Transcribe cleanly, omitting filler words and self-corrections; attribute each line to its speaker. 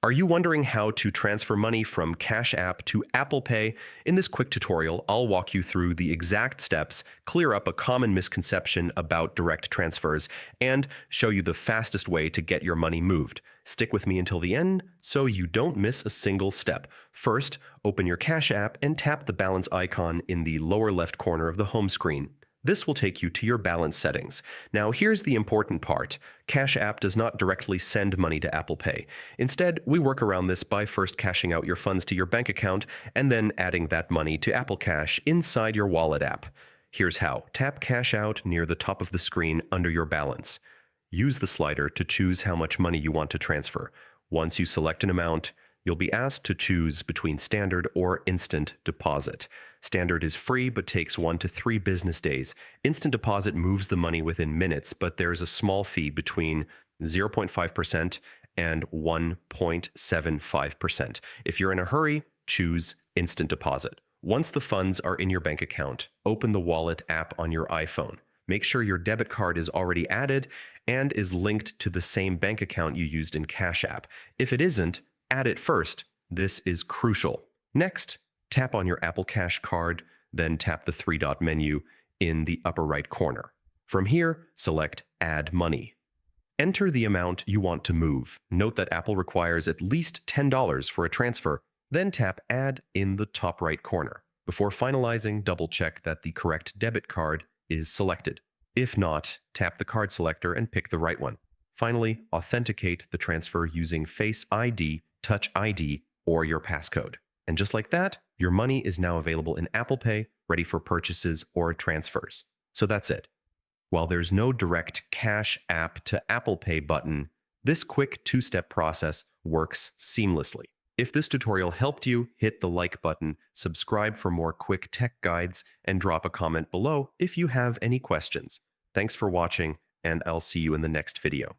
Speaker 1: Are you wondering how to transfer money from Cash App to Apple Pay? In this quick tutorial, I'll walk you through the exact steps, clear up a common misconception about direct transfers, and show you the fastest way to get your money moved. Stick with me until the end so you don't miss a single step. First, open your Cash App and tap the balance icon in the lower left corner of the home screen. This will take you to your balance settings. Now, here's the important part. Cash App does not directly send money to Apple Pay. Instead, we work around this by first cashing out your funds to your bank account and then adding that money to Apple Cash inside your wallet app. Here's how. Tap Cash Out near the top of the screen under your balance. Use the slider to choose how much money you want to transfer. Once you select an amount, you'll be asked to choose between standard or instant deposit. Standard is free but takes 1 to 3 business days. Instant deposit moves the money within minutes, but there's a small fee between 0.5% and 1.75%. If you're in a hurry, choose instant deposit. Once the funds are in your bank account, open the Wallet app on your iPhone. Make sure your debit card is already added and is linked to the same bank account you used in Cash App. If it isn't, add it first. This is crucial. Next, tap on your Apple Cash card, then tap the three-dot menu in the upper right corner. From here, select Add Money. Enter the amount you want to move. Note that Apple requires at least $10 for a transfer, then tap Add in the top right corner. Before finalizing, double-check that the correct debit card is selected. If not, tap the card selector and pick the right one. Finally, authenticate the transfer using Face ID, Touch ID, or your passcode. And just like that, your money is now available in Apple Pay, ready for purchases or transfers. So that's it. While there's no direct Cash App to Apple Pay button, this quick two-step process works seamlessly. If this tutorial helped you, hit the like button, subscribe for more quick tech guides, and drop a comment below if you have any questions. Thanks for watching, and I'll see you in the next video.